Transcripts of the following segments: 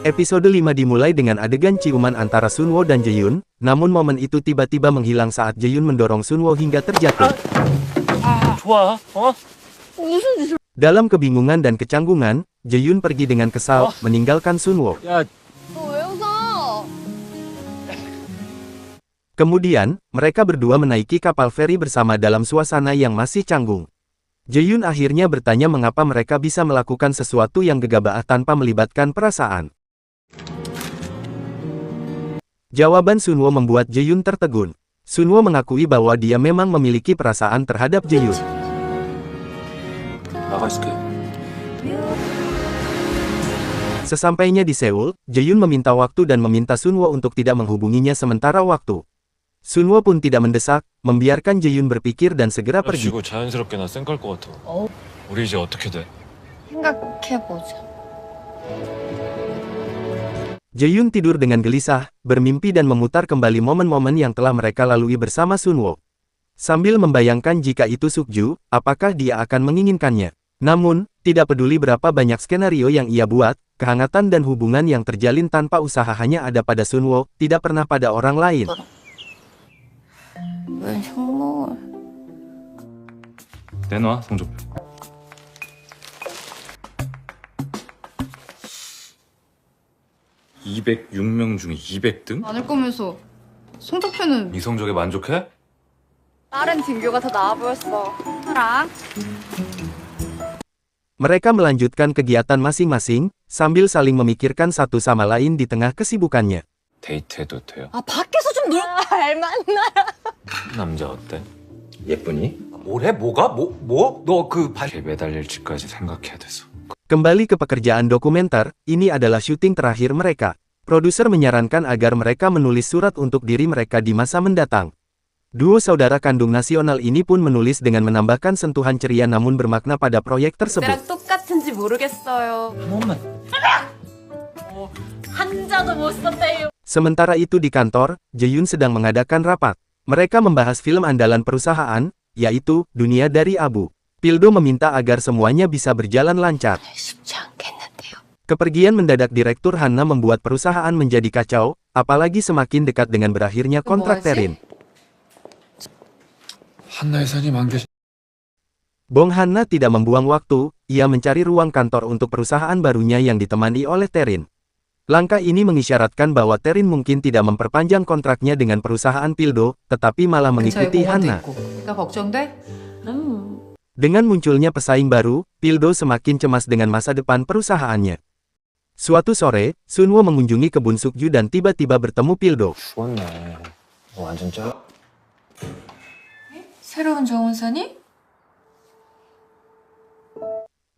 Episode 5 dimulai dengan adegan ciuman antara Sunwo dan Jaehyun, namun momen itu tiba-tiba menghilang saat Jaehyun mendorong Sunwo hingga terjatuh. Dalam kebingungan dan kecanggungan, Jaehyun pergi dengan kesal, meninggalkan Sunwo. Kemudian, mereka berdua menaiki kapal feri bersama dalam suasana yang masih canggung. Jaehyun akhirnya bertanya mengapa mereka bisa melakukan sesuatu yang gegabah tanpa melibatkan perasaan. Jawaban Sunwo membuat Jaehyun tertegun. Sunwo mengakui bahwa dia memang memiliki perasaan terhadap Jaehyun. Sesampainya di Seoul, Jaehyun meminta waktu dan meminta Sunwo untuk tidak menghubunginya sementara waktu. Sunwo pun tidak mendesak, membiarkan Jaehyun berpikir dan segera pergi. Jaehyun tidur dengan gelisah, bermimpi dan memutar kembali momen-momen yang telah mereka lalui bersama Sunwo. Sambil membayangkan jika itu Sukju, apakah dia akan menginginkannya. Namun, tidak peduli berapa banyak skenario yang ia buat, kehangatan dan hubungan yang terjalin tanpa usaha hanya ada pada Sunwo, tidak pernah pada orang lain. 내놔, 성적표. 206명 중에 200등? 많을 거면서 성적표는 이 성적에 만족해? 다른 등교가 더 나아 보였어. 알아? Mereka melanjutkan kegiatan masing-masing, sambil saling memikirkan satu sama lain di tengah kesibukannya. 데이트해도 돼요? 아 밖에서 좀 놀. 알만나. 남자 어때? 예쁘니? 뭐래? 뭐가? 너 걔 매달릴지까지 생각해야 돼서. Kembali ke pekerjaan dokumenter, ini adalah syuting terakhir mereka. Produser menyarankan agar mereka menulis surat untuk diri mereka di masa mendatang. Duo saudara kandung nasional ini pun menulis dengan menambahkan sentuhan ceria namun bermakna pada proyek tersebut. 때랑 똑같은지 모르겠어요. 한자도 못 썼대요. Sementara itu di kantor, Jaehyun sedang mengadakan rapat. Mereka membahas film andalan perusahaan, yaitu Dunia dari Abu. Pildo meminta agar semuanya bisa berjalan lancar. Kepergian mendadak Direktur Hanna membuat perusahaan menjadi kacau, apalagi semakin dekat dengan berakhirnya kontrak Terin. 한나 회사님 안 계시... Bong Hanna tidak membuang waktu, ia mencari ruang kantor untuk perusahaan barunya yang ditemani oleh Terin. Langkah ini mengisyaratkan bahwa Terin mungkin tidak memperpanjang kontraknya dengan perusahaan Pildo, tetapi malah mengikuti Hanna. Dengan munculnya pesaing baru, Pildo semakin cemas dengan masa depan perusahaannya. Suatu sore, Sunwo mengunjungi kebun Sukju dan tiba-tiba bertemu Pildo. 죽었네. 너 완전 쩔. 새로운 정원사니?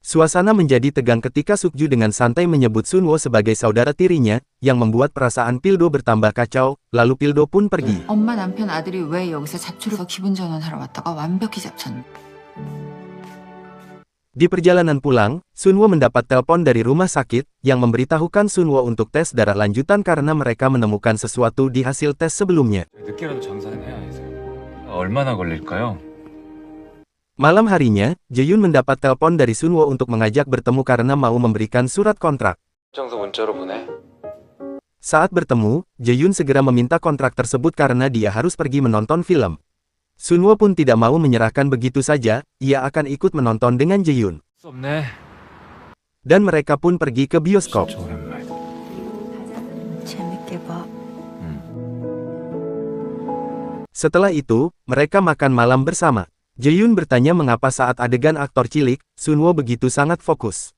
Suasana menjadi tegang ketika Sukju dengan santai menyebut Sunwo sebagai saudara tirinya, yang membuat perasaan Pildo bertambah kacau, lalu Pildo pun pergi. 엄마 남편 아들이 왜 여기서 잡초로 기분 전환하러 왔다가 완벽히 잡쳤네. Di perjalanan pulang, Sunwo mendapat telepon dari rumah sakit, yang memberitahukan Sunwo untuk tes darah lanjutan karena mereka menemukan sesuatu di hasil tes sebelumnya. 늦게라도 장사는 해야 해서요. 얼마나 걸릴까요? Malam harinya, Jaehyun mendapat telepon dari Sunwo untuk mengajak bertemu karena mau memberikan surat kontrak. 장소 문자로 보내. Saat bertemu, Jaehyun segera meminta kontrak tersebut karena dia harus pergi menonton film. Sunwo pun tidak mau menyerahkan begitu saja, ia akan ikut menonton dengan Jaehyun. 없네. Dan mereka pun pergi ke bioskop. 오랜만이다. 재밌게 봐. Setelah itu, mereka makan malam bersama. Jaehyun bertanya mengapa saat adegan aktor cilik, Sunwo begitu sangat fokus.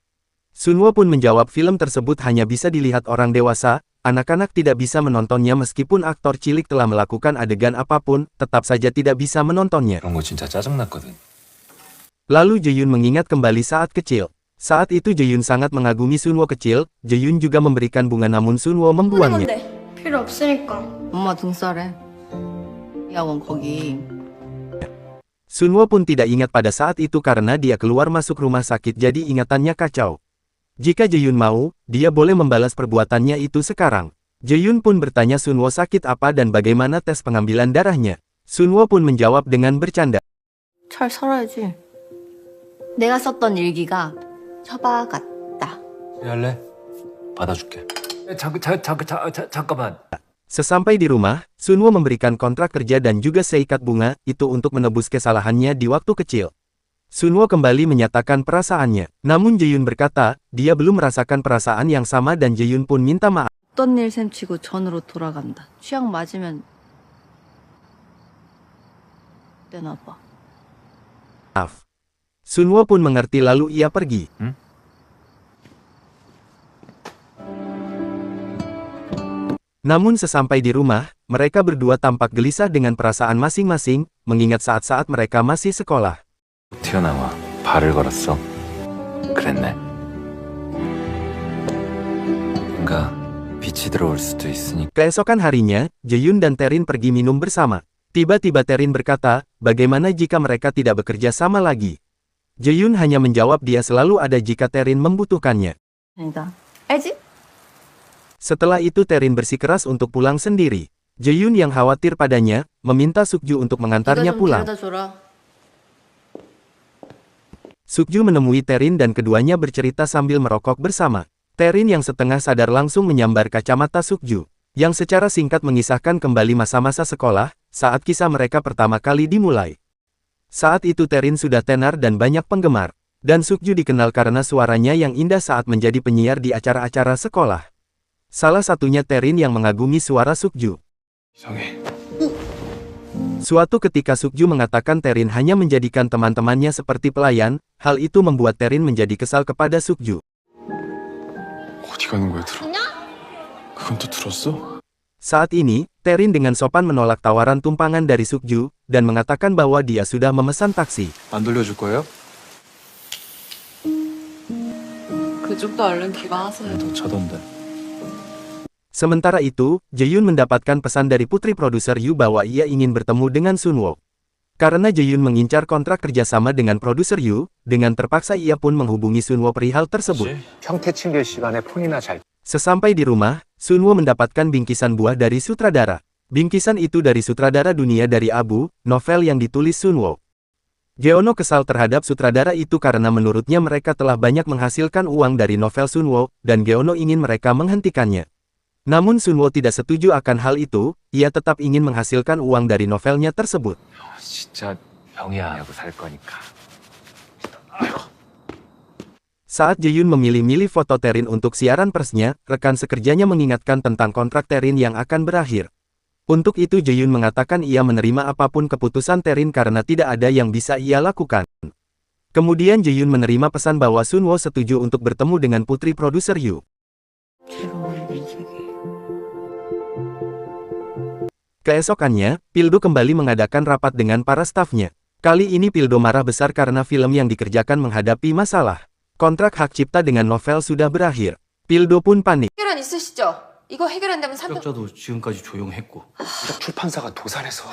Sunwo pun menjawab film tersebut hanya bisa dilihat orang dewasa, anak-anak tidak bisa menontonnya meskipun aktor cilik telah melakukan adegan apapun, tetap saja tidak bisa menontonnya. 그런 거 진짜 짜증났거든. Lalu Jaehyun mengingat kembali saat kecil. Saat itu Jaehyun sangat mengagumi Sunwo kecil, Jaehyun juga memberikan bunga namun Sunwo membuangnya. 필요 없으니까. 엄마 등살에. 야원 거기. Sunwo pun tidak ingat pada saat itu karena dia keluar masuk rumah sakit jadi ingatannya kacau. Jika Jaehyun mau, dia boleh membalas perbuatannya itu sekarang. Jaehyun pun bertanya Sunwo sakit apa dan bagaimana tes pengambilan darahnya. Sunwo pun menjawab dengan bercanda. 잘 살아야지. 내가 썼던 일기가 처바 같다. 할래? 받아줄게. 잠깐만. Sesampai di rumah, Sunwo memberikan kontrak kerja dan juga seikat bunga itu untuk menebus kesalahannya di waktu kecil. Sunwo kembali menyatakan perasaannya. Namun Jae-yoon berkata, dia belum merasakan perasaan yang sama dan Jae-yoon pun minta maaf. 어떤 일 셈치고 전으로 돌아간다. 취향 맞으면 되나 봐. Sunwo pun mengerti lalu ia pergi. Namun sesampai di rumah, mereka berdua tampak gelisah dengan perasaan masing-masing, mengingat saat-saat mereka masih sekolah. 튀어나와 발을 걸었어. 그랬네. 뭔가 빛이 들어올 수도 있으니. Keesokan harinya, Jae-yoon dan Taerin pergi minum bersama. Tiba-tiba Taerin berkata, bagaimana jika mereka tidak bekerja sama lagi? Jae-yoon hanya menjawab dia selalu ada jika Taerin membutuhkannya. 아니다. 알지? Setelah itu Taerin bersikeras untuk pulang sendiri. Jae-yoon yang khawatir padanya, meminta Sukju untuk mengantarnya pulang. 줘라. Sukju menemui Taerin dan keduanya bercerita sambil merokok bersama. Taerin yang setengah sadar langsung menyambar kacamata Sukju, yang secara singkat mengisahkan kembali masa-masa sekolah, saat kisah mereka pertama kali dimulai. Saat itu Taerin sudah tenar dan banyak penggemar, dan Sukju dikenal karena suaranya yang indah saat menjadi penyiar di acara-acara sekolah. Salah satunya Taerin yang mengagumi suara Sukju. Suatu ketika Sukju mengatakan Taerin hanya menjadikan teman-temannya seperti pelayan, hal itu membuat Taerin menjadi kesal kepada Sukju. 어디 가는 거야, 들어? 그건 또 들었어? Saat ini, Taerin dengan sopan menolak tawaran tumpangan dari Sukju, dan mengatakan bahwa dia sudah memesan taksi. 안 돌려줄 거예요? 그쪽도 얼른 귀가하세요. 더 차던데. Sementara itu, Jae-yoon mendapatkan pesan dari putri produser Yu bahwa ia ingin bertemu dengan Sunwo. Karena Jae-yoon mengincar kontrak kerjasama dengan produser Yu, dengan terpaksa ia pun menghubungi Sunwo perihal tersebut. 형태 챙길 시간에 폰이나 잘. Sesampai di rumah, Sunwo mendapatkan bingkisan buah dari sutradara. Bingkisan itu dari sutradara dunia dari Abu, novel yang ditulis Sunwo. Geono kesal terhadap sutradara itu karena menurutnya mereka telah banyak menghasilkan uang dari novel Sunwo, dan Geono ingin mereka menghentikannya. Namun Sunwo tidak setuju akan hal itu, ia tetap ingin menghasilkan uang dari novelnya tersebut. 진짜 병이야 하고 살 거니까. Saat Jae-yoon memilih-milih foto Taerin untuk siaran persnya, rekan sekerjanya mengingatkan tentang kontrak Taerin yang akan berakhir. Untuk itu Jae-yoon mengatakan ia menerima apapun keputusan Taerin karena tidak ada yang bisa ia lakukan. Kemudian Jae-yoon menerima pesan bahwa Sunwo setuju untuk bertemu dengan putri produser Yu. Keesokannya, Pildo kembali mengadakan rapat dengan para stafnya. Kali ini Pildo marah besar karena film yang dikerjakan menghadapi masalah. Kontrak hak cipta dengan novel sudah berakhir. Pildo pun panik. 해결안 있으시죠? 이거 해결 안 되면 300... 협력자도 지금까지 조용했고. 출판사가 도산해서.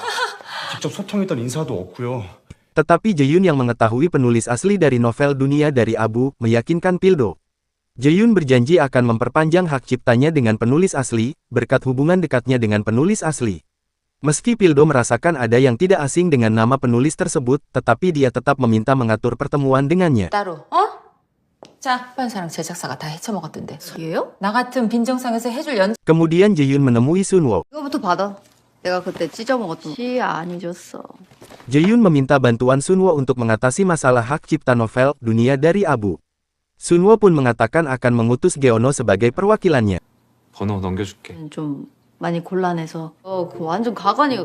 직접 소통했던 인사도 없고요. Tetapi Jae-yoon yang mengetahui penulis asli dari novel Dunia dari Abu, meyakinkan Pildo. Jae-yoon berjanji akan memperpanjang hak ciptanya dengan penulis asli, berkat hubungan dekatnya dengan penulis asli. Meski Pildo merasakan ada yang tidak asing dengan nama penulis tersebut, tetapi dia tetap meminta mengatur pertemuan dengannya. 따로, 어? 자, 출판사랑 제작사가 다 헤쳐먹었던데. 얘요? 나 같은 빈정상에서 해줄 연... Kemudian Jae-yoon menemui Sunwo. 이거부터 받아. 내가 그때 찢어먹었던 시 안 잊었어. Jae-yoon meminta bantuan Sunwo untuk mengatasi masalah hak cipta novel Dunia dari Abu. Sunwo pun mengatakan akan mengutus Geono sebagai perwakilannya. 번호 넘겨줄게. 좀 많이 곤란해서 그 완전 가관이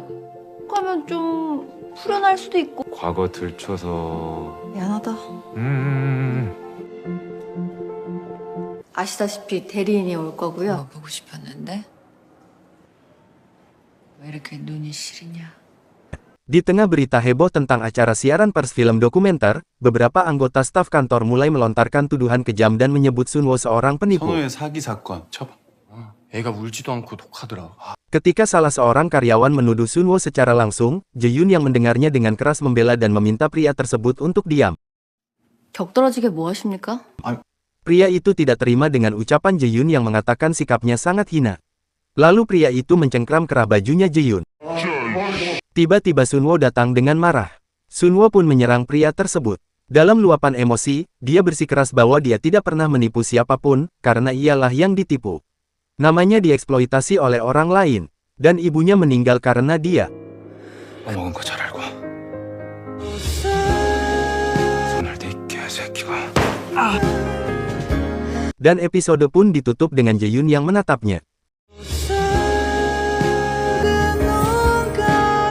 가면 좀 풀어날 수도 있고. 과거 들춰서. 미안하다. 아시다시피 대리인이 올 거고요. 보고 싶었는데 왜 이렇게 눈이 시리냐? Di tengah berita heboh tentang acara siaran pers film dokumenter, beberapa anggota staf kantor mulai melontarkan tuduhan kejam dan menyebut Sunwo seorang penipu. 선호의 사기 사건 쳐봐. 애가 울지도 않고 독하더라. Ketika salah seorang karyawan menuduh Sunwo secara langsung, Jae-yoon yang mendengarnya dengan keras membela dan meminta pria tersebut untuk diam. 격떨어지게 뭐 하십니까? Pria itu tidak terima dengan ucapan Jae-yoon yang mengatakan sikapnya sangat hina. Lalu pria itu mencengkram kerah bajunya Jae-yoon. Tiba-tiba Sunwo datang dengan marah. Sunwo pun menyerang pria tersebut. Dalam luapan emosi, dia bersikeras bahwa dia tidak pernah menipu siapapun, karena ialah yang ditipu. Namanya dieksploitasi oleh orang lain, dan ibunya meninggal karena dia. 먹은 거 잘 알고. 손을 대 개새끼가. Dan episode pun ditutup dengan Jaehyun yang menatapnya.